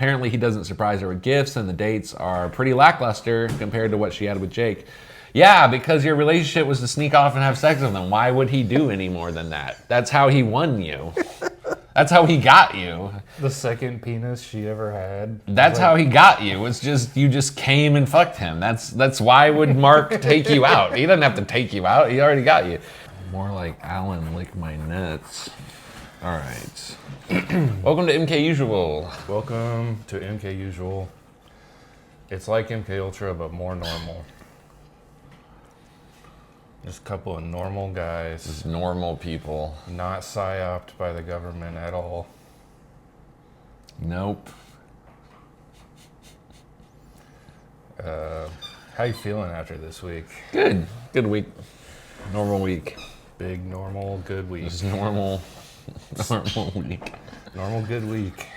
Apparently he doesn't surprise her with gifts, and the dates are pretty lackluster compared to what she had with Jake. Yeah, because your relationship was to sneak off and have sex with him. Why would he do any more than that? That's how he won you. That's how he got you. The second penis she ever had. That's how he got you. It's just you just came and fucked him. That's why would Mark take you out? He doesn't have to take you out. He already got you. More like Alan lick my nuts. All right. Welcome to MKUsual. Welcome to MKUsual. It's like MK Ultra, but more normal. Just a couple of normal guys. Just normal people. Not psyoped by the government at all. Nope. How you feeling after this week? Good. Good week. Normal week. Big, normal, good week. Just normal week. Normal, good week.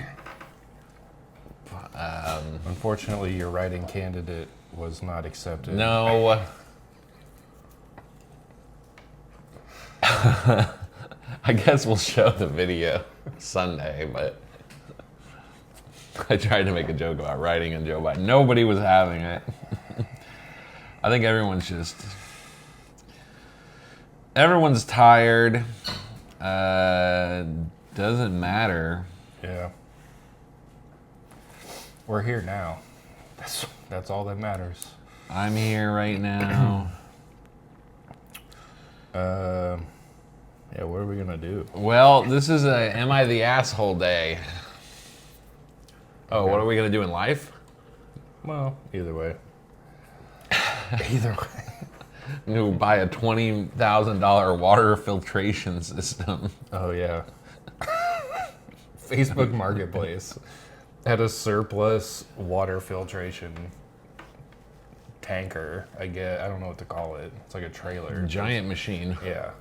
Unfortunately, your writing candidate was not accepted. No. I guess we'll show the video Sunday, but I tried to make a joke about writing and Joe Biden. Nobody was having it. I think everyone's tired. Doesn't matter. Yeah. We're here now. That's all that matters. I'm here right now. Yeah, what are we gonna do? Well, this is a Am I the Asshole Day. Oh, Okay. What are we gonna do in life? Well, either way. Either way. I'm gonna buy a $20,000 water filtration system. Oh, yeah. Facebook Marketplace had a surplus water filtration tanker, I guess. I don't know what to call it. It's like a trailer. Giant machine. Yeah.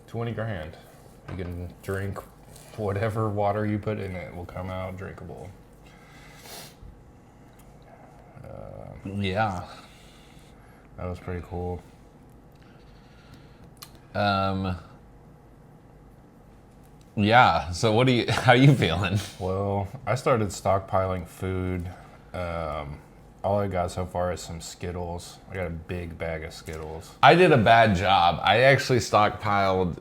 20 grand. You can drink whatever water you put in it will come out drinkable. Yeah. That was pretty cool. Yeah. So how you feeling? Well, I started stockpiling food. All I got so far is some Skittles. I got a big bag of Skittles. I did a bad job. I actually stockpiled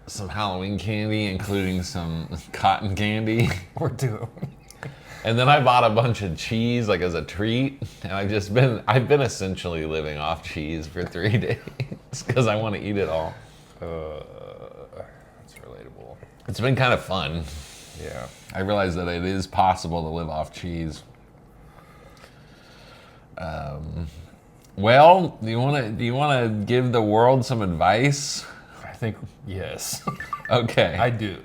some Halloween candy, including some cotton candy. We're doing. And then I bought a bunch of cheese, like as a treat. And I've been essentially living off cheese for 3 days because I want to eat it all. That's relatable. It's been kind of fun. Yeah. I realized that it is possible to live off cheese. Well, do you want to give the world some advice? I think, yes. Okay. I do.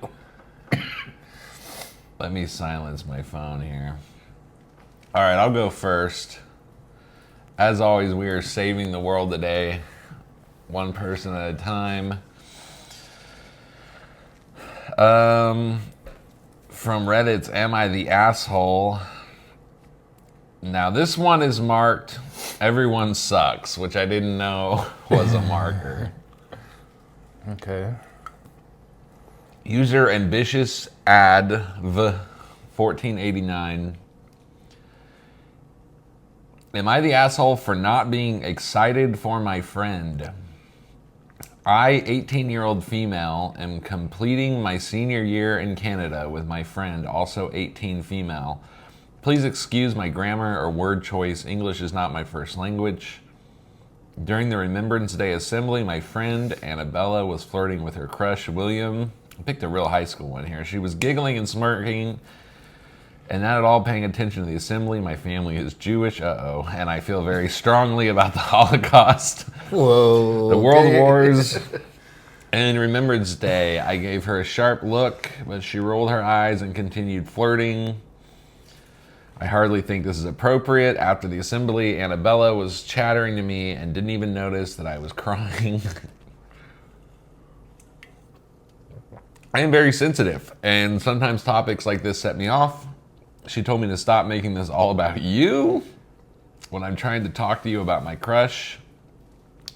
Let me silence my phone here. All right, I'll go first. As always, we are saving the world today, one person at a time. From Reddit's Am I the Asshole? Now, this one is marked Everyone Sucks, which I didn't know was a marker. Okay. User ambitious adv 1489. Am I the asshole for not being excited for my friend? I, 18-year-old female, am completing my senior year in Canada with my friend, also 18 female. Please excuse my grammar or word choice. English is not my first language. During the Remembrance Day assembly, my friend Annabella was flirting with her crush, William. I picked a real high school one here. She was giggling and smirking and not at all paying attention to the assembly. My family is Jewish, and I feel very strongly about the Holocaust, Whoa. the World Wars, and Remembrance Day. I gave her a sharp look, but she rolled her eyes and continued flirting. I hardly think this is appropriate. After the assembly, Annabella was chattering to me and didn't even notice that I was crying. I am very sensitive, and sometimes topics like this set me off. She told me to stop making this all about you when I'm trying to talk to you about my crush.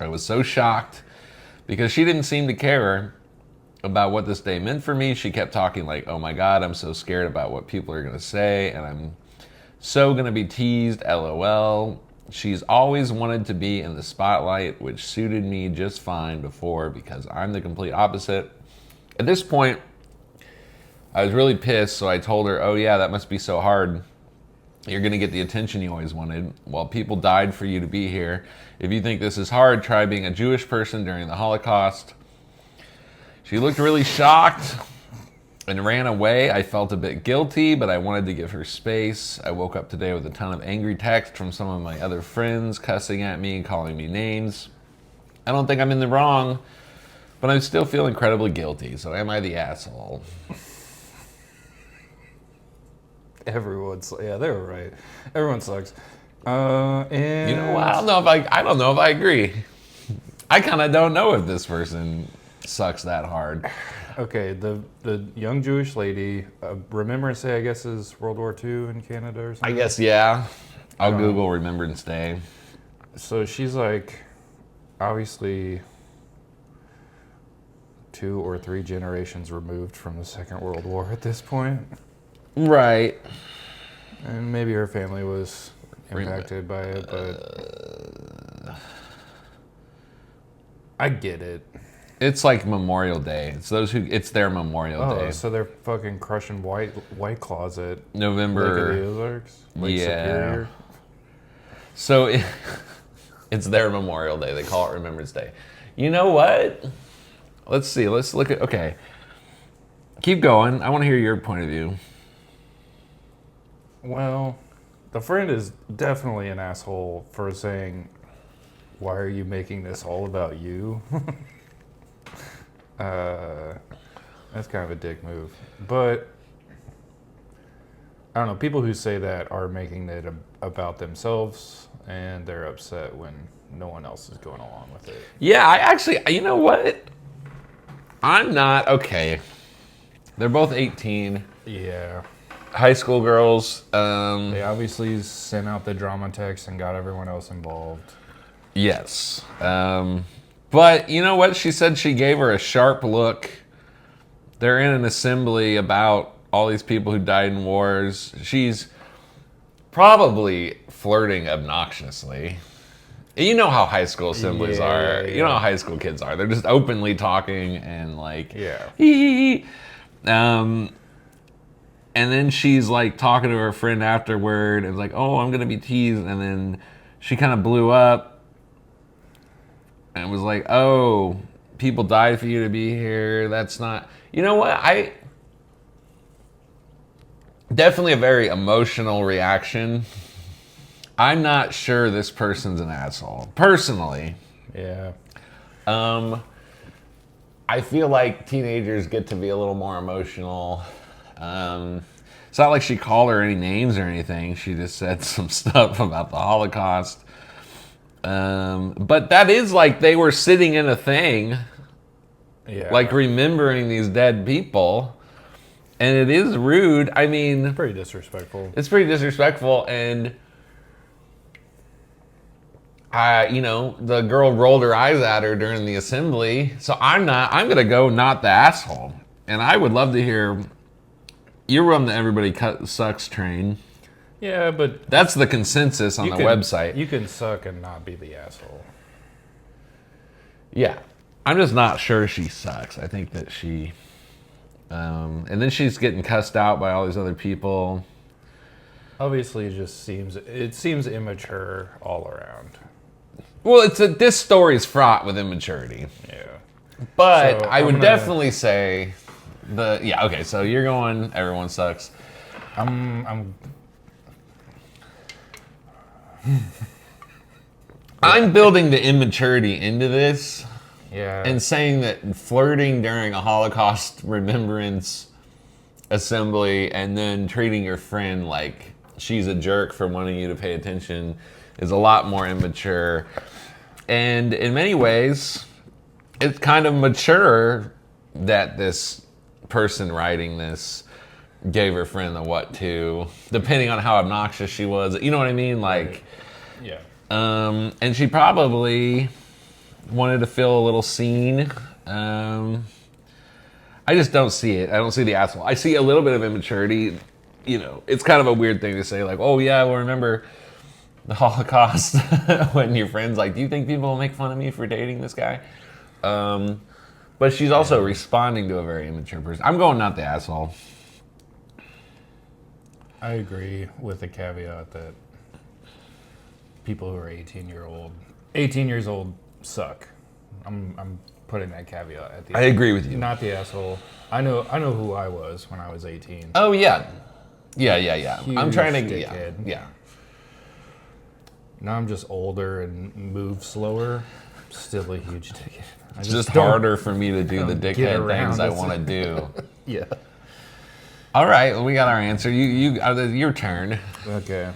I was so shocked because she didn't seem to care about what this day meant for me. She kept talking like, oh my God, I'm so scared about what people are going to say, and I'm so going to be teased, LOL. She's always wanted to be in the spotlight, which suited me just fine before because I'm the complete opposite. At this point, I was really pissed, so I told her, oh yeah, that must be so hard. You're going to get the attention you always wanted. Well, people died for you to be here. If you think this is hard, try being a Jewish person during the Holocaust. She looked really shocked and ran away. I felt a bit guilty, but I wanted to give her space. I woke up today with a ton of angry texts from some of my other friends, cussing at me and calling me names. I don't think I'm in the wrong, but I still feel incredibly guilty. So am I the asshole? They were right. Everyone sucks. And You know what? I don't know if I agree. I kind of don't know if this person sucks that hard. Okay, the young Jewish lady, Remembrance Day, I guess, is World War II in Canada or something? I guess, yeah. I'll Google Remembrance Day. So she's like, obviously, 2 or 3 generations removed from the Second World War at this point. Right. And maybe her family was impacted by it, but I get it. It's like Memorial Day. It's their Memorial Day. So they're fucking crushing White Claws at November. Lake of the Ozarks? Lake Superior? So it's their Memorial Day. They call it Remembrance Day. You know what? Let's see. Let's look at. Okay. Keep going. I want to hear your point of view. Well, the friend is definitely an asshole for saying, why are you making this all about you? That's kind of a dick move. But, I don't know, people who say that are making it about themselves, and they're upset when no one else is going along with it. Yeah, I actually, you know what? I'm not, okay. They're both 18. Yeah. High school girls. They obviously sent out the drama text and got everyone else involved. Yes. But you know what? She said she gave her a sharp look. They're in an assembly about all these people who died in wars. She's probably flirting obnoxiously. You know how high school assemblies are. Yeah. You know how high school kids are. They're just openly talking and like, Yeah. hee. And then she's like talking to her friend afterward and like, oh, I'm going to be teased. And then she kind of blew up and was like, oh, people died for you to be here. That's not, you know what? Definitely a very emotional reaction. I'm not sure this person's an asshole. Personally. Yeah. I feel like teenagers get to be a little more emotional. It's not like she called her any names or anything. She just said some stuff about the Holocaust. But that is like they were sitting in a thing, like remembering these dead people. And it is rude. I mean, Pretty disrespectful. it's pretty disrespectful. And, the girl rolled her eyes at her during the assembly. So I'm going to go not the asshole. And I would love to hear... You're on the everybody sucks train. Yeah, but That's the consensus on the website. You can suck and not be the asshole. Yeah. I'm just not sure she sucks. I think that she... and then she's getting cussed out by all these other people. Obviously, it seems immature all around. Well, this story is fraught with immaturity. Yeah. But So, I would definitely say... okay, so you're going, everyone sucks. I'm building the immaturity into this Yeah. and saying that flirting during a Holocaust remembrance assembly and then treating your friend like she's a jerk for wanting you to pay attention is a lot more immature. And in many ways, it's kind of mature that this person writing this gave her friend the what to, depending on how obnoxious she was. You know what I mean? Like, Yeah. and she probably wanted to feel a little seen. I just don't see it. I don't see the asshole. I see a little bit of immaturity. You know, it's kind of a weird thing to say, like, oh yeah, well remember the Holocaust when your friend's like, do you think people will make fun of me for dating this guy? But she's also responding to a very immature person. I'm going not the asshole. I agree with the caveat that people who are 18 years old suck. I'm putting that caveat at the end. I agree with you. Not the asshole. I know who I was when I was 18. Oh yeah. Yeah. I'm Huge trying to dickhead. Yeah. Now I'm just older and move slower. Still a huge dickhead. It's just harder for me to do the dickhead things I want to do. Yeah. All right, well, we got our answer. Your turn. Okay.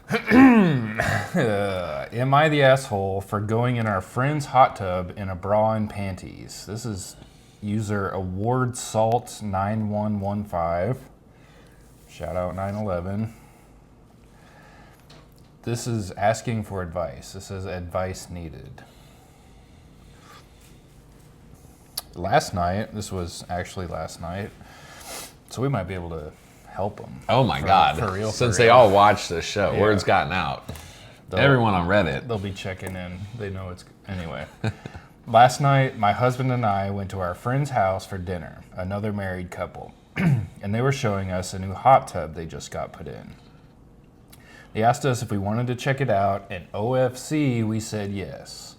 Am I the asshole for going in our friend's hot tub in a bra and panties? This is user Award Salt 9115. Shout out 911. This is asking for advice. This is advice needed. This was actually last night, so we might be able to help them. Oh my God. For real. Since they all watch this show, Yeah. word's gotten out. Everyone on Reddit. They'll be checking in. They know it's... Anyway. Last night, my husband and I went to our friend's house for dinner, another married couple, and they were showing us a new hot tub they just got put in. They asked us if we wanted to check it out, and OFC, we said yes.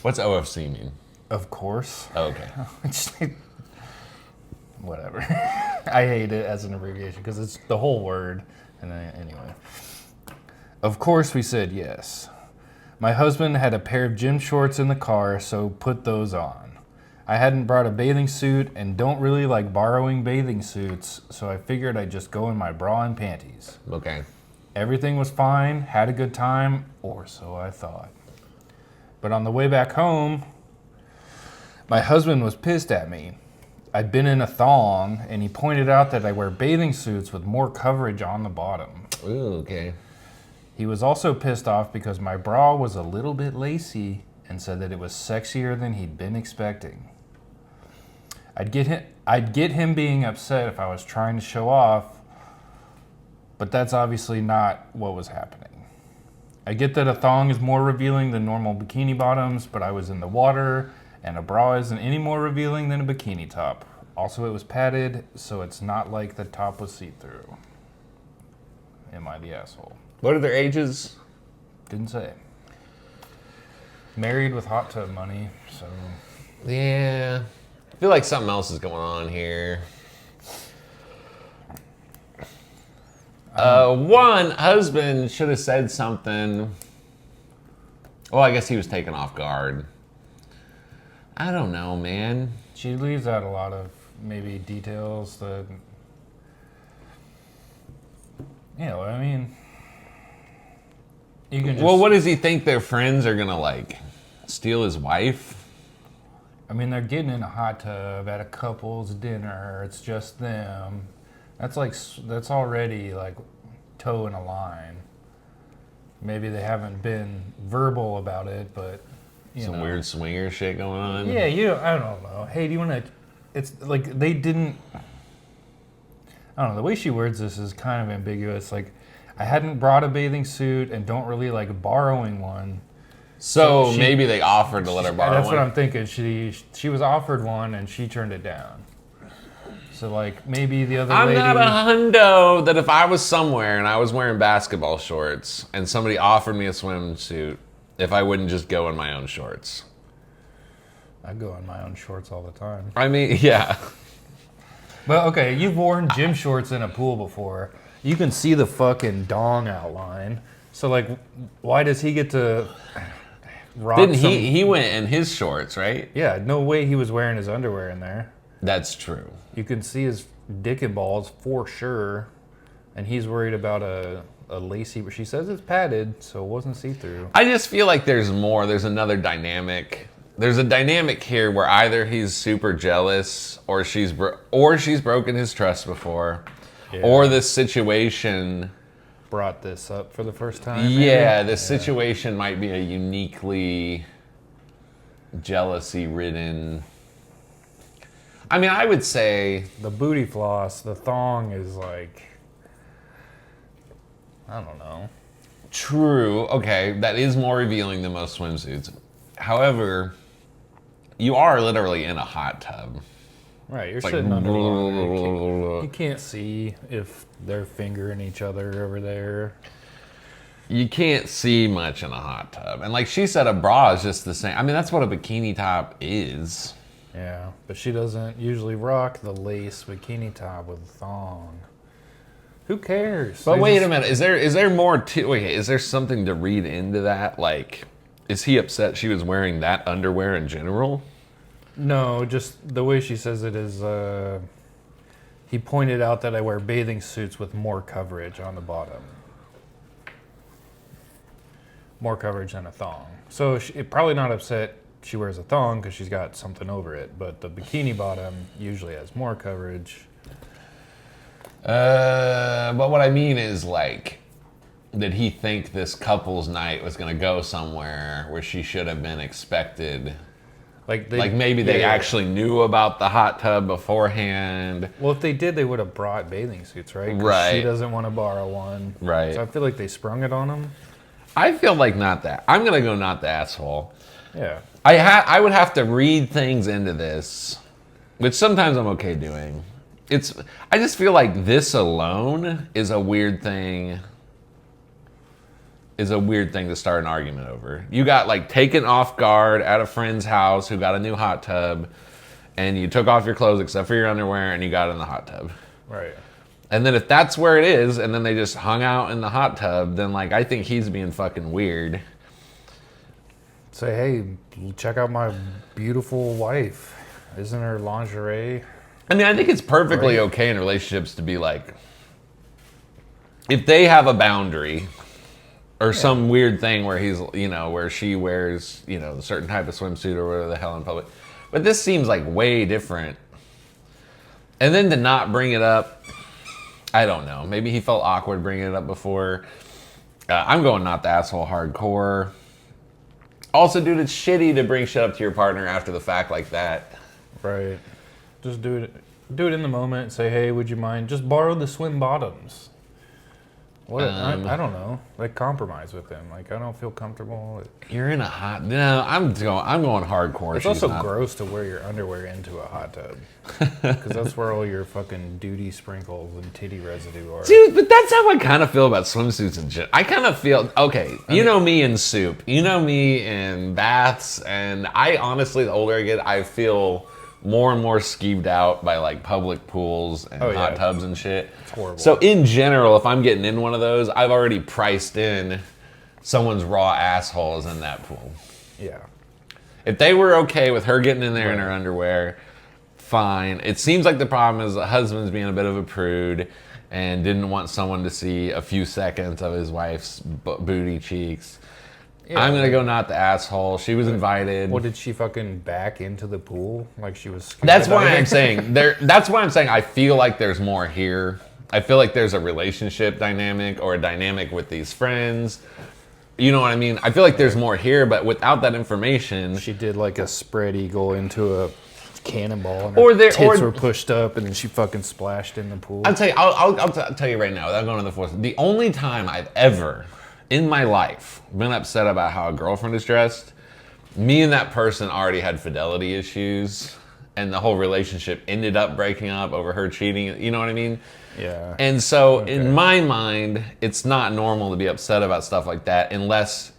What's OFC mean? Of course. Oh, okay. Whatever. I hate it as an abbreviation because it's the whole word. And then, anyway. Of course, we said yes. My husband had a pair of gym shorts in the car, so put those on. I hadn't brought a bathing suit and don't really like borrowing bathing suits, so I figured I'd just go in my bra and panties. Okay. Everything was fine, had a good time, or so I thought. But on the way back home, my husband was pissed at me. I'd been in a thong, and he pointed out that I wear bathing suits with more coverage on the bottom. Ooh, okay. He was also pissed off because my bra was a little bit lacy and said that it was sexier than he'd been expecting. I'd get him being upset if I was trying to show off, but that's obviously not what was happening. I get that a thong is more revealing than normal bikini bottoms, but I was in the water, and a bra isn't any more revealing than a bikini top. Also, it was padded, so it's not like the top was see-through. Am I the asshole? What are their ages? Didn't say. Married with hot tub money, so... Yeah. I feel like something else is going on here. One, husband should have said something. Well, I guess he was taken off guard. I don't know, man. She leaves out a lot of maybe details that... You know, I mean... You can just... Well, what does he think their friends are gonna, like, steal his wife? I mean, they're getting in a hot tub at a couple's dinner. It's just them. That's already, like, toe in a line. Maybe they haven't been verbal about it, but, you know. Some weird swinger shit going on? Yeah, I don't know. Hey, do you want to... It's, like, they didn't... I don't know. The way she words this is kind of ambiguous. Like, I hadn't brought a bathing suit and don't really like borrowing one. So maybe they offered to let her borrow one? That's what I'm thinking. She was offered one and she turned it down. So like maybe the other lady... I'm not a hundo that if I was somewhere and I was wearing basketball shorts and somebody offered me a swimsuit, if I wouldn't just go in my own shorts. I go in my own shorts all the time. I mean, yeah. But okay, you've worn gym shorts in a pool before. You can see the fucking dong outline. So like, why does he get to rock Didn't he went in his shorts, right? Yeah, no way he was wearing his underwear in there. That's true. You can see his dick and balls for sure. And he's worried about a lacy, but she says it's padded, so it wasn't see-through. I just feel like there's more. There's another dynamic. There's a dynamic here where either he's super jealous or she's broken his trust before. Yeah. Or this situation brought this up for the first time. Yeah, this situation might be a uniquely jealousy-ridden I mean, I would say The booty floss, the thong is like, I don't know. true. Okay, that is more revealing than most swimsuits. However, you are literally in a hot tub. Right, you're It's like, sitting underwater. You can't see if they're fingering each other over there. you can't see much in a hot tub. And like she said, a bra is just the same. I mean, that's what a bikini top is. Yeah, but she doesn't usually rock the lace bikini top with a thong. Who cares? But They wait just- a minute. Is there more to wait, is there something to read into that? Like, is he upset she was wearing that underwear in general? No, just the way she says it is, he pointed out that I wear bathing suits with more coverage on the bottom. More coverage than a thong. So probably not upset she wears a thong because she's got something over it, but the bikini bottom usually has more coverage. But what I mean is, like, did he think this couple's night was going to go somewhere where she should have been expected? Like Maybe they yeah. actually knew about the hot tub beforehand. Well, if they did, they would have brought bathing suits, right? 'Cause Right. She doesn't want to borrow one. Right. So I feel like they sprung it on him. I feel like not that. I'm going to go not the asshole. Yeah. I would have to read things into this, which sometimes I'm okay doing. I just feel like this alone is a weird thing. Is a weird thing to start an argument over. You got like taken off guard at a friend's house who got a new hot tub, and you took off your clothes except for your underwear, and you got in the hot tub. Right. And then if that's where it is, and then they just hung out in the hot tub, then like I think he's being fucking weird. Say, hey, check out my beautiful wife. Isn't her lingerie? I mean, I think it's perfectly Right. okay in relationships to be like, if they have a boundary or some weird thing where he's, where she wears, a certain type of swimsuit or whatever the hell in public. But this seems like way different. And then to not bring it up, I don't know. Maybe he felt awkward bringing it up before. I'm going not the asshole hardcore. Also, dude, it's shitty to bring shit up to your partner after the fact like that. Right. Just do it in the moment. Say, hey, would you mind? Just borrow the swim bottoms. What? I don't know. Like compromise with them. Like I don't feel comfortable. You're in a hot. No, I'm going hardcore. It's She's also not. gross to wear your underwear into a hot tub because that's where all your fucking duty sprinkles and titty residue are. Dude, but that's how I kind of feel about swimsuits and shit. I kind of feel, okay, you know me in soup. You know me in baths. And I honestly, the older I get, I feel more and more skeeved out by like public pools and hot tubs and shit. It's horrible. So in general, if I'm getting in one of those, I've already priced in someone's raw asshole is in that pool. Yeah. If they were okay with her getting in there in her underwear, fine. It seems like the problem is the husband's being a bit of a prude and didn't want someone to see a few seconds of his wife's booty cheeks. Yeah, I'm gonna go not the asshole. She was invited. What, did she fucking back into the pool like she was? That's why I'm saying That's why I'm saying I feel like there's more here. I feel like there's a relationship dynamic or a dynamic with these friends. You know what I mean? I feel like there's more here, but without that information, She did like a spread eagle into a cannonball, and Or her there- tits or- were pushed up, and then she fucking splashed in the pool. I'll tell you. I'll tell you right now, without going to the force. The only time I've ever in my life been upset about how a girlfriend is dressed, me and that person already had fidelity issues, and the whole relationship ended up breaking up over her cheating. You know what I mean? Yeah. And so, in my mind, it's not normal to be upset about stuff like that unless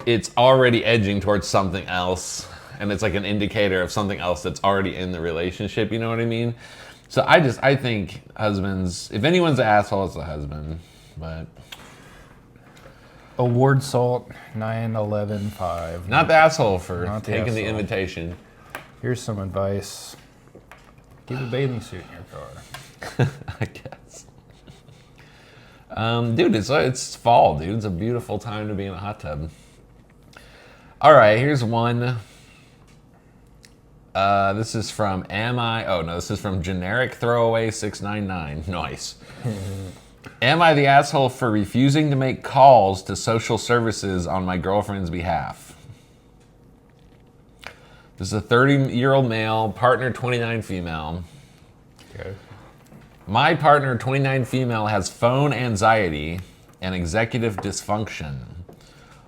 it's already edging towards something else, and it's like an indicator of something else that's already in the relationship. You know what I mean? So I think husbands, if anyone's an asshole, it's the husband. But Award salt 911-5. not the asshole for Not the taking the asshole. invitation. Here's some advice. Keep a bathing suit in your car. I guess. Dude, it's fall, dude. It's a beautiful time to be in a hot tub. All right, here's one. This is from this is from Generic Throwaway 699. Nice. Am I the asshole for refusing to make calls to social services on my girlfriend's behalf? This is a 30-year-old male, partner 29 female. Okay. My partner 29 female has phone anxiety and executive dysfunction.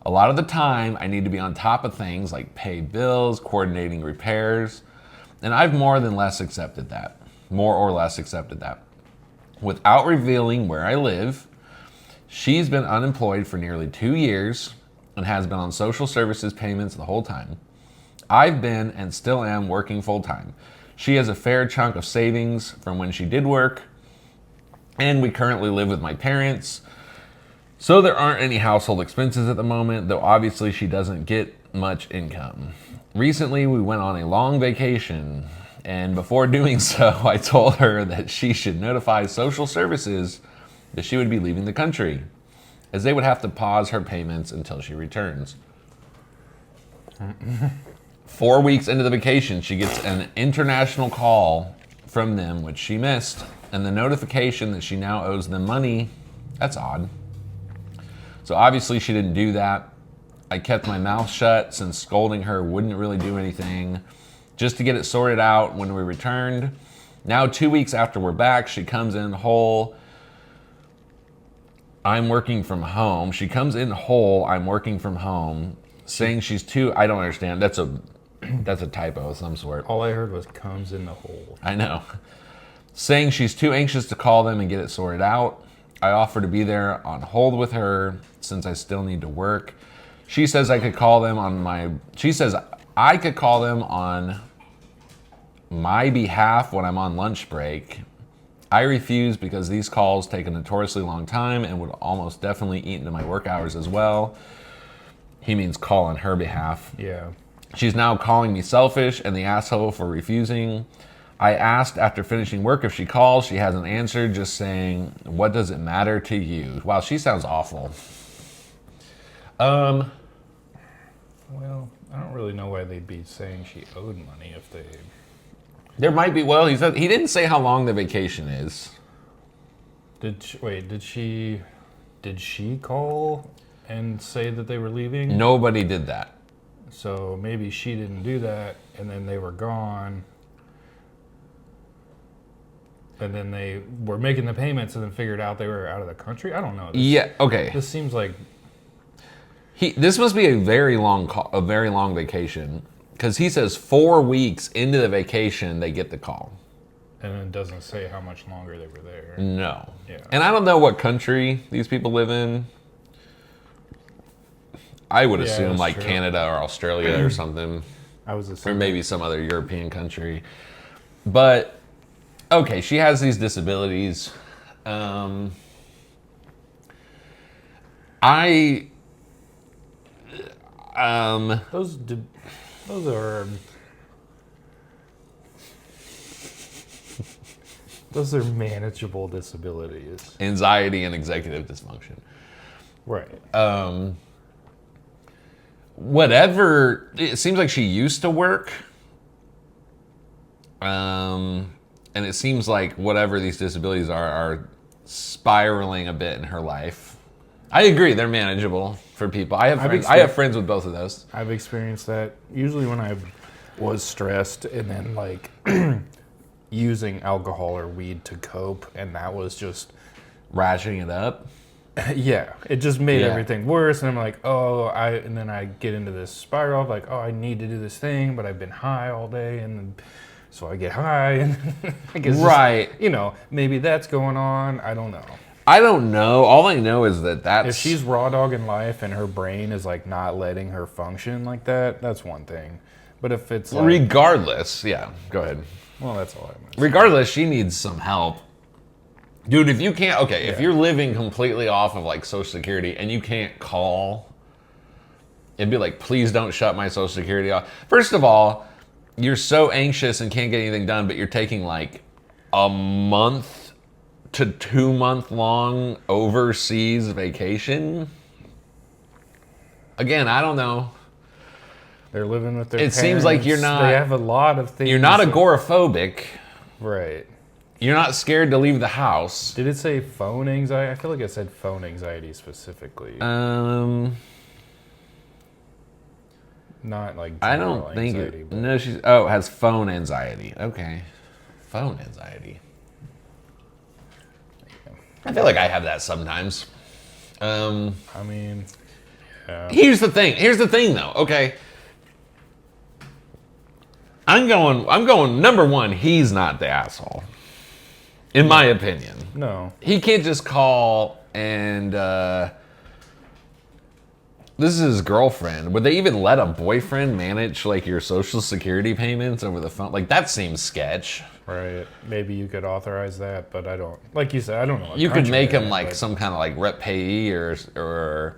A lot of the time, I need to be on top of things like pay bills, coordinating repairs, and I've more or less accepted that. Without revealing where I live, she's been unemployed for nearly 2 years and has been on social services payments the whole time. I've been and still am working full time. She has a fair chunk of savings from when she did work, and we currently live with my parents. So there aren't any household expenses at the moment, though obviously she doesn't get much income. Recently, we went on a long vacation, and before doing so, I told her that she should notify social services that she would be leaving the country, as they would have to pause her payments until she returns. 4 weeks into the vacation, she gets an international call from them, which she missed, and the notification that she now owes them money. That's odd. So obviously she didn't do that. I kept my mouth shut since scolding her wouldn't really do anything, just to get it sorted out when we returned. Now 2 weeks after we're back, she comes in whole. I'm working from home. She comes in whole. I'm working from home, saying she's too. I don't understand. That's a typo of some sort. All I heard was comes in the hole. I know. Saying she's too anxious to call them and get it sorted out. I offer to be there on hold with her since I still need to work. She says I could call them on my. She says I could call them on my behalf when I'm on lunch break. I refuse because these calls take a notoriously long time and would almost definitely eat into my work hours as well. He means call on her behalf. Yeah. She's now calling me selfish and the asshole for refusing. I asked after finishing work if she calls. She hasn't answered, just saying, "What does it matter to you?" Wow, she sounds awful. Well, I don't really know why they'd be saying she owed money if they... There might be, well, he said he didn't say how long the vacation is. Did she call and say that they were leaving? Nobody did that. So maybe she didn't do that, and then they were gone. And then they were making the payments and then figured out they were out of the country? I don't know. Yeah, okay. This seems like... This must be a very long vacation, because he says 4 weeks into the vacation they get the call. And it doesn't say how much longer they were there. No. Yeah. And I don't know what country these people live in. I would assume like true. Canada or Australia or something. I was assuming. Or maybe some other European country. But, okay, she has these disabilities. Those are manageable disabilities. Anxiety and executive dysfunction. Right. Whatever, it seems like she used to work. And it seems like whatever these disabilities are spiraling a bit in her life. I agree, they're manageable for people. I have friends with both of those. I've experienced that usually when I was stressed and then like using alcohol or weed to cope, and that was just ratcheting it up. Yeah, it just made everything worse, and I'm like, and then I get into this spiral of like, I need to do this thing, but I've been high all day, and then, so I get high, and I guess right, maybe that's going on. I don't know. All I know is that's if she's raw dogging life and her brain is like not letting her function like that, that's one thing. But if it's like, regardless, yeah, go ahead. Well, that's all I meant. Regardless, she needs some help. Dude, if you can't, if you're living completely off of like Social Security and you can't call, it'd be like, please don't shut my Social Security off. First of all, you're so anxious and can't get anything done, but you're taking like a month to 2 month long overseas vacation. Again, I don't know. They're living with their parents. It seems like you're not. They have a lot of things. You're not agoraphobic. Right. You're not scared to leave the house. Did it say phone anxiety? I feel like it said phone anxiety specifically. Not like I general don't think anxiety, it. but No, has phone anxiety. Okay, phone anxiety. I feel like I have that sometimes. I mean, yeah. Here's the thing. Here's the thing, though. Okay, I'm going. Number one, he's not the asshole, in my opinion. No. He can't just call and. This is his girlfriend. Would they even let a boyfriend manage like your social security payments over the phone? Like that seems sketch. Right. Maybe you could authorize that, but I don't. Like you said, I don't know. What You could country make they're him in, like but- some kind of like rep payee or.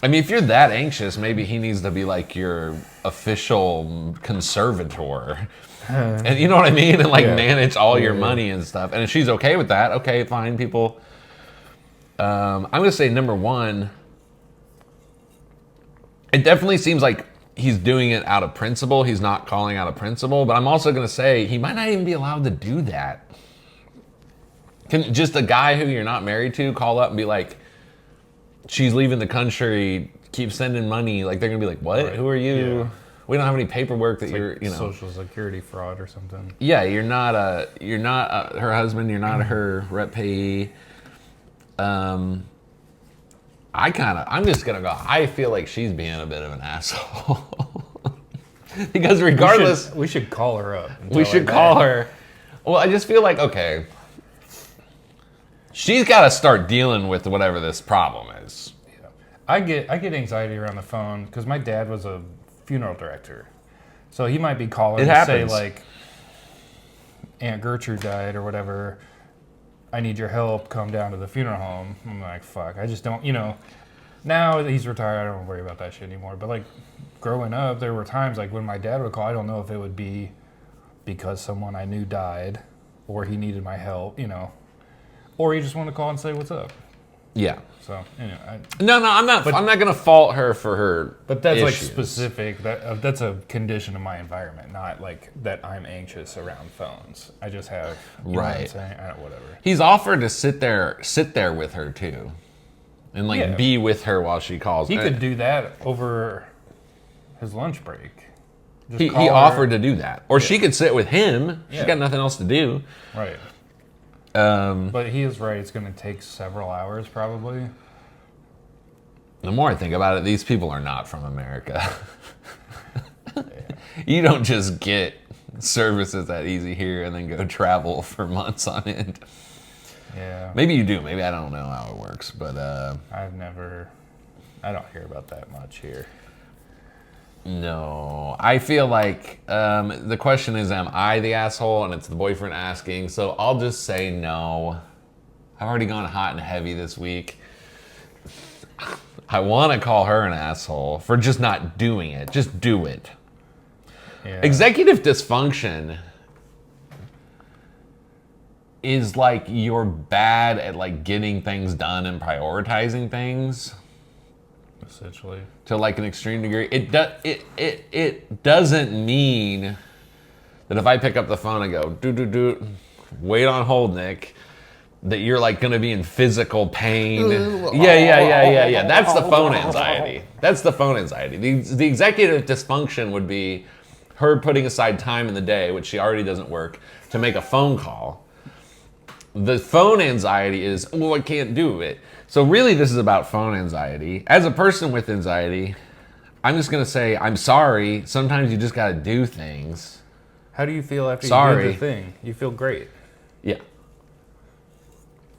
I mean, if you're that anxious, maybe he needs to be like your official conservator. And you know what I mean? And like Yeah. manage all your Yeah. money and stuff. And if she's okay with that, okay, fine, people. I'm going to say number one, it definitely seems like he's doing it out of principle. He's not calling out of principle. But I'm also going to say he might not even be allowed to do that. Can just a guy who you're not married to call up and be like, she's leaving the country, keep sending money. Like they're going to be like, what? Right. Who are you? Yeah. We don't have any paperwork that It's you're, like you know. social security fraud or something. Yeah, you're not her husband. You're not her rep payee. I'm just gonna go. I feel like she's being a bit of an asshole because regardless, we should call her up. and we tell should her call that. her. Well, I just feel like okay, she's got to start dealing with whatever this problem is. Yeah. I get anxiety around the phone because my dad was a funeral director, so he might be calling It to happens. say like, Aunt Gertrude died or whatever. I need your help. Come down to the funeral home. I'm like, fuck. I just don't. Now that he's retired, I don't worry about that shit anymore. But like, growing up, there were times like when my dad would call. I don't know if it would be because someone I knew died, or he needed my help. Or he just wanted to call and say what's up. Yeah. So anyway, No, I'm not. I'm not gonna fault her for her. but that's like issues. specific. That's a condition of my environment, not like that I'm anxious around phones. I just have you know what I'm Right. saying? Whatever. He's offered to sit there with her too, and like Yeah. be with her while she calls. He could do that over his lunch break. Just He call her. offered to do that, or she could sit with him. She's Yeah. got nothing else to do. Right. Um, But he is right. It's going to take several hours probably. the more I think about it, these people are not from America. You don't just get services that easy here and then go travel for months on end. Yeah. Maybe you do. Maybe I don't know how it works, but I don't hear about that much here. no. I feel like the question is, am I the asshole? And it's the boyfriend asking. So I'll just say no. I've already gone hot and heavy this week. I want to call her an asshole for just not doing it. Just do it. Yeah. Executive dysfunction is like you're bad at like getting things done and prioritizing things Essentially. to like an extreme degree. It doesn't mean that if I pick up the phone and go do wait on hold, Nick, that you're like going to be in physical pain. Yeah. That's the phone anxiety. That's the phone anxiety. The executive dysfunction would be her putting aside time in the day, which she already doesn't work, to make a phone call. The phone anxiety is, well, I can't do it. So really this is about phone anxiety. As a person with anxiety, I'm just going to say, I'm sorry. Sometimes you just got to do things. How do you feel after you Sorry. do the thing? You feel great Yeah.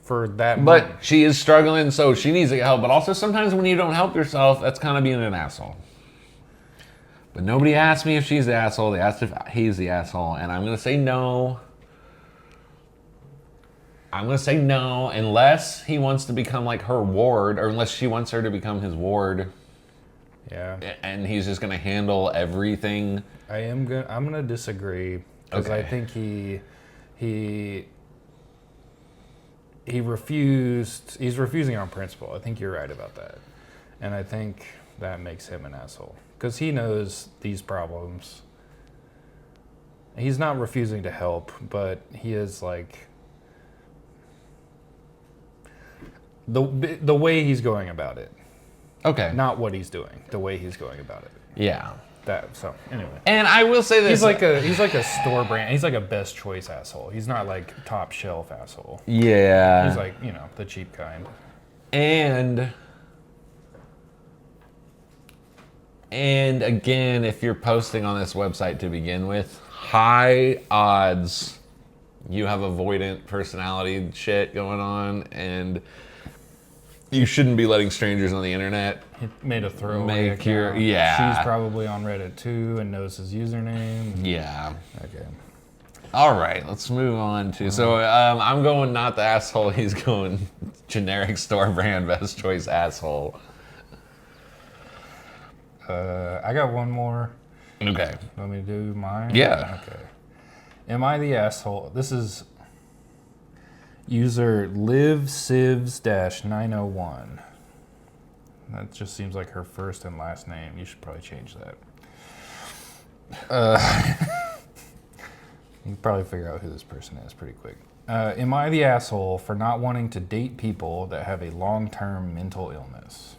for that But moment. she is struggling, so she needs to get help. But also sometimes when you don't help yourself, that's kind of being an asshole. But nobody asked me if she's the asshole. They asked if he's the asshole. And I'm going to say no. I'm going to say no unless he wants to become like her ward, or unless she wants her to become his ward. Yeah. And he's just going to handle everything. I'm gonna disagree because I Okay. think he refused. He's refusing on principle. I think you're right about that, and I think that makes him an asshole because he knows these problems. He's not refusing to help, but he is like the way he's going about it, Okay. not what he's doing. The way he's going about it. Yeah. So anyway, And I will say this: he's like a store brand. He's like a best choice asshole. He's not like top shelf asshole. yeah, He's like the cheap kind. and again, if you're posting on this website to begin with, high odds you have avoidant personality shit going on, and you shouldn't be letting strangers on the internet He made a throwaway account. yeah. She's probably on Reddit too and knows his username. Yeah. Okay. All right, let's move on to. So I'm going not the asshole. He's going generic store brand best choice asshole. I got one more. Okay. Want me to do mine? Yeah. Okay. Am I the asshole? This is user livesivs-901. That just seems like her first and last name. You should probably change that. You can probably figure out who this person is pretty quick. Am I the asshole for not wanting to date people that have a long-term mental illness?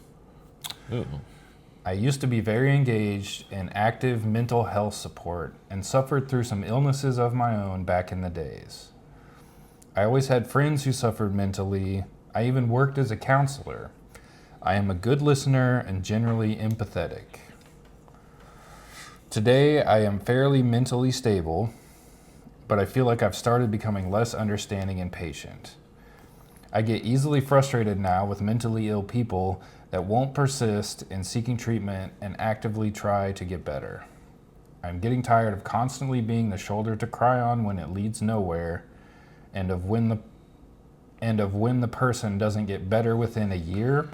Ooh. I used to be very engaged in active mental health support and suffered through some illnesses of my own back in the days. I always had friends who suffered mentally. I even worked as a counselor. I am a good listener and generally empathetic. Today, I am fairly mentally stable, but I feel like I've started becoming less understanding and patient. I get easily frustrated now with mentally ill people that won't persist in seeking treatment and actively try to get better. I'm getting tired of constantly being the shoulder to cry on when it leads nowhere, and of when the person doesn't get better within a year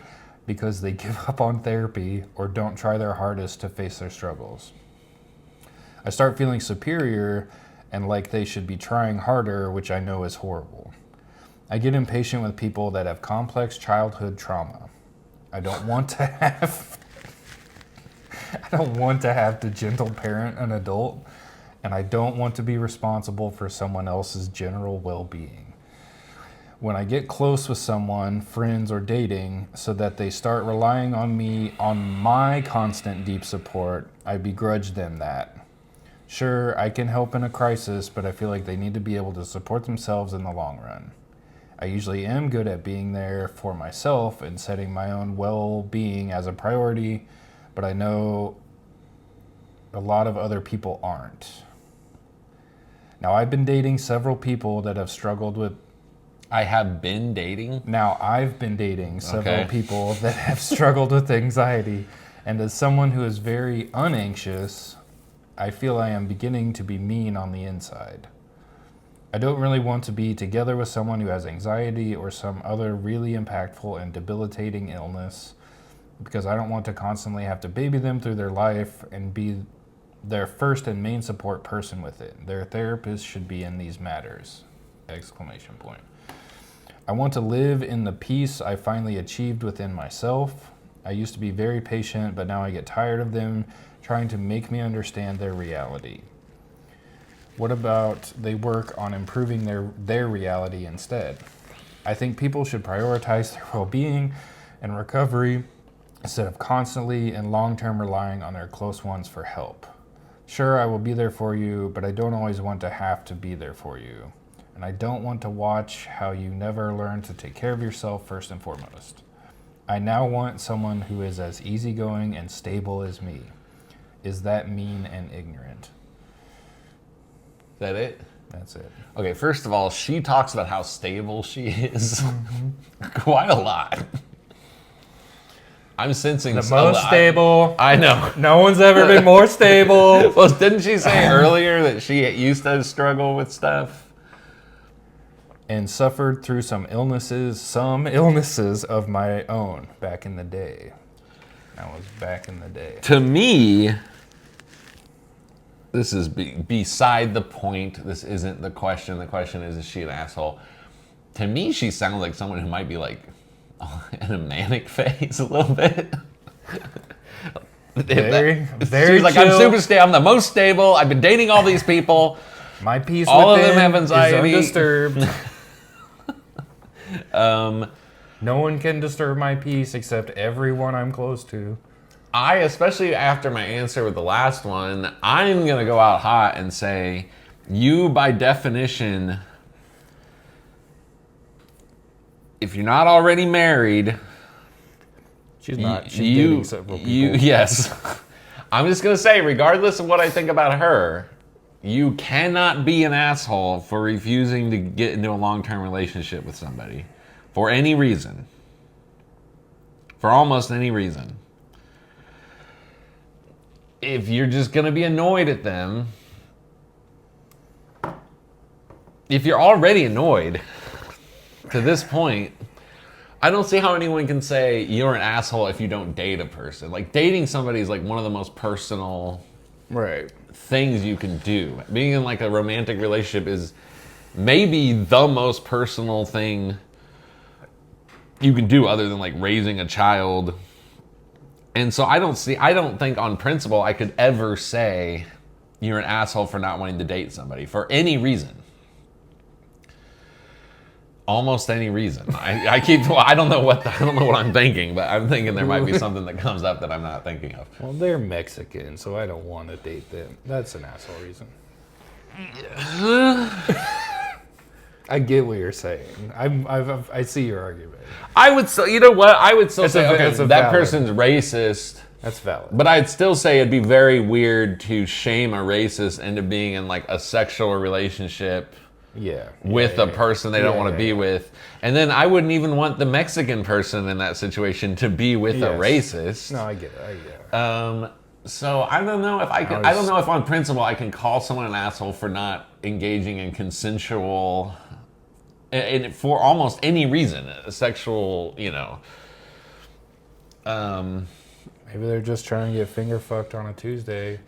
because they give up on therapy or don't try their hardest to face their struggles. I start feeling superior and like they should be trying harder, which I know is horrible. I get impatient with people that have complex childhood trauma. I don't want to have to gentle parent an adult, and I don't want to be responsible for someone else's general well-being. When I get close with someone, friends or dating, so that they start relying on me on my constant deep support, I begrudge them that. Sure, I can help in a crisis, but I feel like they need to be able to support themselves in the long run. I usually am good at being there for myself and setting my own well-being as a priority, but I know a lot of other people aren't. Now, I've been dating several people that have struggled with... I've been dating several people that have struggled with anxiety, and as someone who is very unanxious, I feel I am beginning to be mean on the inside. I don't really want to be together with someone who has anxiety or some other really impactful and debilitating illness because I don't want to constantly have to baby them through their life and be their first and main support person with it. Their therapist should be in these matters! ! I want to live in the peace I finally achieved within myself. I used to be very patient, but now I get tired of them trying to make me understand their reality. What about they work on improving their reality instead? I think people should prioritize their well-being and recovery instead of constantly and long-term relying on their close ones for help. Sure, I will be there for you, but I don't always want to have to be there for you. And I don't want to watch how you never learn to take care of yourself first and foremost. I now want someone who is as easygoing and stable as me. Is that mean and ignorant? Is that it? That's it. Okay, first of all, she talks about how stable she is. Quite a lot. I'm sensing the most stable. I know. No one's ever been more stable. Well, didn't she say earlier that she used to struggle with stuff? And suffered through some illnesses of my own back in the day. That was back in the day. To me, this is beside the point. This isn't the question. The question is she an asshole? To me, she sounds like someone who might be like in a manic phase a little bit. Very She's like, chill. I'm super stable. I'm the most stable. I've been dating all these people. My peace all within of them have anxiety. is undisturbed. No one can disturb my peace except everyone I'm close to. especially after my answer with the last one, I'm going to go out hot and say, you, by definition, if you're not already married, she's not. She's dating several people. Yes. I'm just going to say, regardless of what I think about her, you cannot be an asshole for refusing to get into a long-term relationship with somebody for any reason. For almost any reason. If you're just going to be annoyed at them, if you're already annoyed to this point, I don't see how anyone can say you're an asshole if you don't date a person. Like, dating somebody is like one of the most personal things you can do. Being in like a romantic relationship is maybe the most personal thing you can do other than like raising a child. And so I don't think on principle I could ever say you're an asshole for not wanting to date somebody for any reason. Almost any reason. I don't know what I'm thinking, but I'm thinking there might be something that comes up that I'm not thinking of. Well, they're Mexican, so I don't want to date them. That's an asshole reason. I get what you're saying. I see your argument. I would still, you know what? I would still say, okay, that valid. person's racist. That's valid. But I'd still say it'd be very weird to shame a racist into being in like a sexual relationship with a person they don't want to be with. And then I wouldn't even want the Mexican person in that situation to be with a racist. No, I get it. So I don't know if I can. I don't know if on principle I can call someone an asshole for not engaging in consensual, and for almost any reason, a sexual, Maybe they're just trying to get finger fucked on a Tuesday,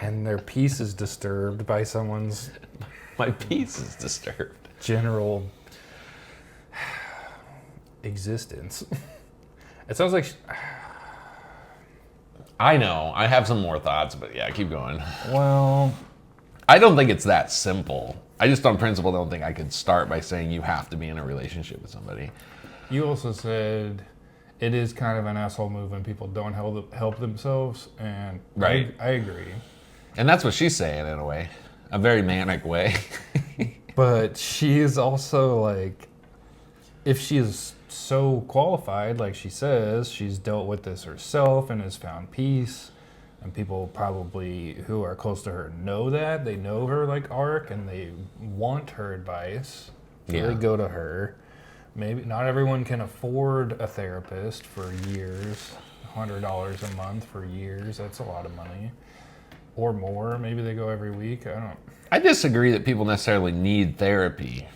and their peace is disturbed by someone's. My peace is disturbed. General existence. It sounds like. I know. I have some more thoughts, but yeah, keep going. Well, I don't think it's that simple. I just, on principle, don't think I could start by saying you have to be in a relationship with somebody. You also said it is kind of an asshole move when people don't help themselves, and right. I agree. And that's what she's saying in a way, a very manic way. But she is also like, if she is so qualified, like she says, she's dealt with this herself and has found peace, and people probably who are close to her know that. They know her like arc, and they want her advice. So they go to her. Maybe not everyone can afford a therapist for years. $100 a month for years, that's a lot of money. Or more. Maybe they go every week. I disagree that people necessarily need therapy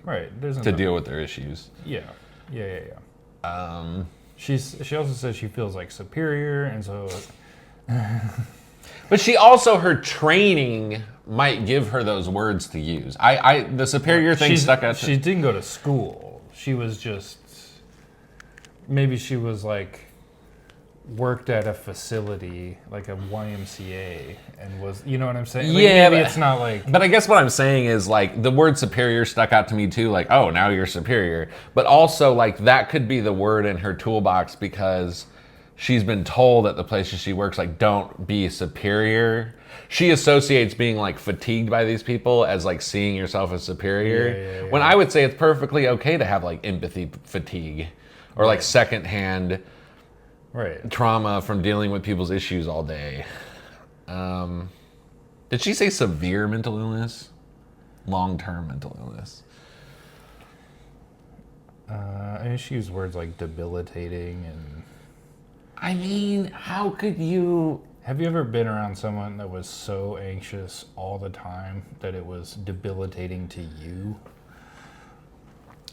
to deal with their issues. Yeah. She also says she feels like superior, and so. But she also, her training might give her those words to use. The superior thing stuck out. She didn't go to school. She was just. Maybe she was like. Worked at a facility like a YMCA and was, you know what I'm saying? Like, yeah, maybe it's not like. But I guess what I'm saying is like the word superior stuck out to me too. Like, oh, now you're superior. But also like that could be the word in her toolbox because she's been told at the places she works like don't be superior. She associates being like fatigued by these people as like seeing yourself as superior. Yeah. When I would say it's perfectly okay to have like empathy fatigue or like secondhand. Trauma from dealing with people's issues all day. Did she say severe mental illness? Long-term mental illness. I mean, she used words like debilitating and. I mean, how could you? Have you ever been around someone that was so anxious all the time that it was debilitating to you?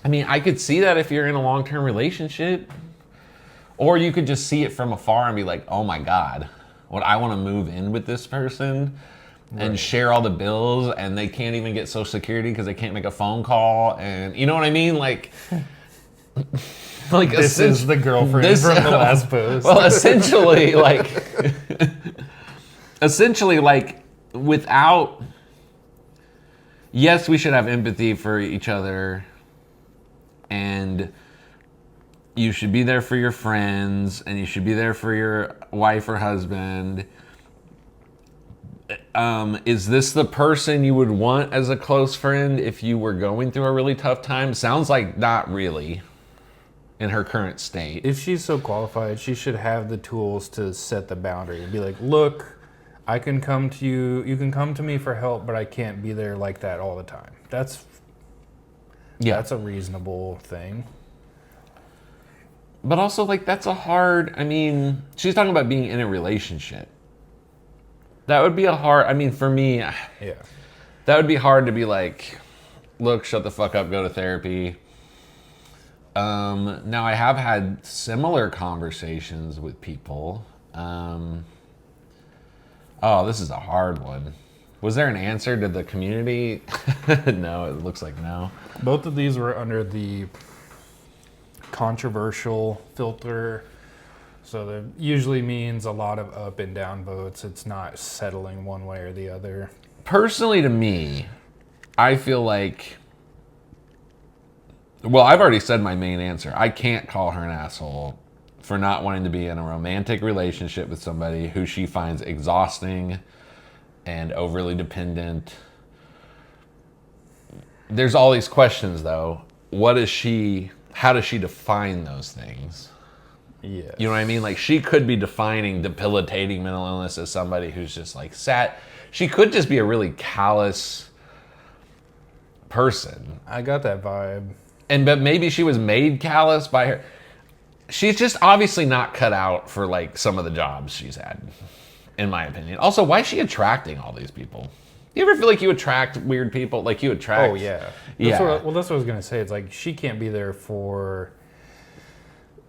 I mean, I could see that if you're in a long-term relationship. Or you could just see it from afar and be like, oh my God, would I want to move in with this person and share all the bills and they can't even get Social Security because they can't make a phone call? And you know what I mean? Like this is the girlfriend from the last post. Well, essentially without, yes, we should have empathy for each other and you should be there for your friends, and you should be there for your wife or husband. Is this the person you would want as a close friend if you were going through a really tough time? Sounds like not really in her current state. If she's so qualified, she should have the tools to set the boundary and be like, look, I can come to you, you can come to me for help, but I can't be there like that all the time. That's a reasonable thing. But also, like, that's a hard, I mean, she's talking about being in a relationship. That would be a hard, I mean, for me, Yeah. that would be hard to be like, look, shut the fuck up, go to therapy. Now, I have had similar conversations with people. Oh, this is a hard one. Was there an answer to the community? No, it looks like no. Both of these were under the controversial filter. So that usually means a lot of up and down votes. It's not settling one way or the other. Personally, to me, I feel like, well, I've already said my main answer. I can't call her an asshole for not wanting to be in a romantic relationship with somebody who she finds exhausting and overly dependent. There's all these questions, though. How does she define those things? Yeah. You know what I mean? Like, she could be defining debilitating mental illness as somebody who's just like she could just be a really callous person. I got that vibe. But maybe she was made callous by her. She's just obviously not cut out for like some of the jobs she's had, in my opinion. Also, why is she attracting all these people? You ever feel like you attract weird people? Like you attract... Oh, yeah. Yeah. That's what I was going to say. It's like she can't be there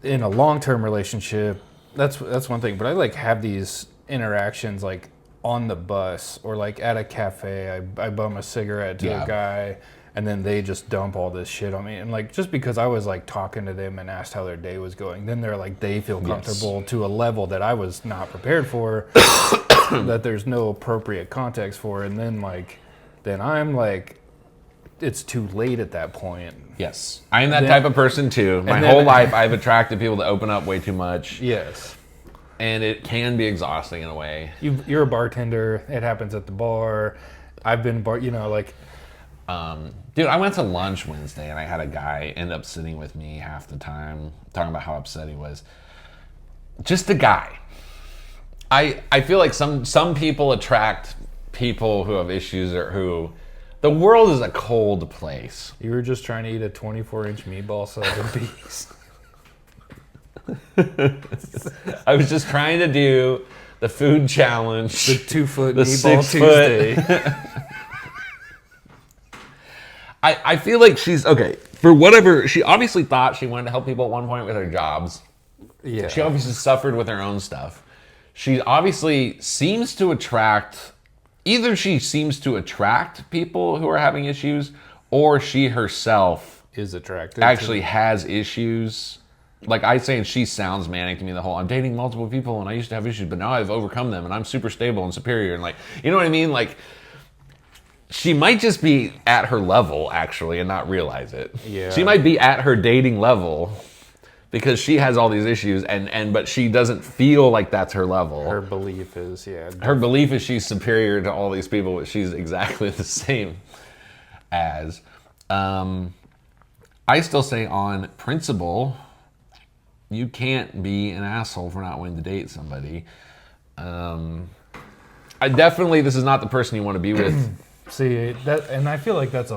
in a long-term relationship. That's one thing. But I like have these interactions like on the bus or like at a cafe. I bum a cigarette to a guy and then they just dump all this shit on me. And like just because I was like talking to them and asked how their day was going, then they're like they feel comfortable to a level that I was not prepared for. That there's no appropriate context for, and then I'm like, it's too late at that point. Yes. I am that type of person too. My whole life I've attracted people to open up way too much. Yes. And it can be exhausting in a way. You're a bartender. It happens at the bar. I've been dude, I went to lunch Wednesday and I had a guy end up sitting with me half the time, talking about how upset he was. Just a guy. I feel like some people attract people who have issues or who... The world is a cold place. You were just trying to eat a 24-inch meatball sub in peace. I was just trying to do the food challenge. The 2-foot the meatball Tuesday. I feel like she's... Okay, for whatever... She obviously thought she wanted to help people at one point with her jobs. Yeah. She obviously suffered with her own stuff. She obviously seems to attract... Either she seems to attract people who are having issues, or she herself is attracted. Actually has issues. Like I saying, she sounds manic to me. The whole I'm dating multiple people and I used to have issues, but now I've overcome them and I'm super stable and superior and like, you know what I mean? Like, she might just be at her level actually and not realize it. Yeah. She might be at her dating level because she has all these issues but she doesn't feel like that's her level. Her belief is, Her belief is she's superior to all these people, but she's exactly the same as. I still say on principle, you can't be an asshole for not wanting to date somebody. This is not the person you want to be with. See, and I feel like that's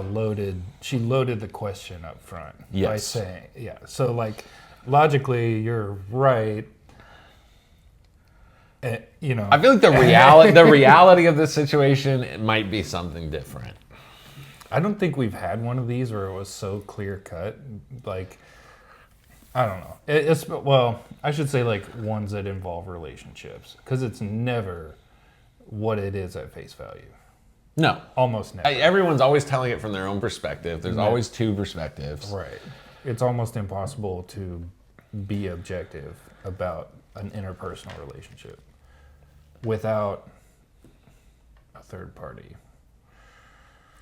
she loaded the question up front. Yes. By saying, so like, logically, you're right. I feel like the reality of this situation might be something different. I don't think we've had one of these where it was so clear cut. Like, I don't know. I should say like ones that involve relationships, because it's never what it is at face value. No, almost never. Everyone's always telling it from their own perspective. There's always two perspectives. Right. It's almost impossible to be objective about an interpersonal relationship without a third party.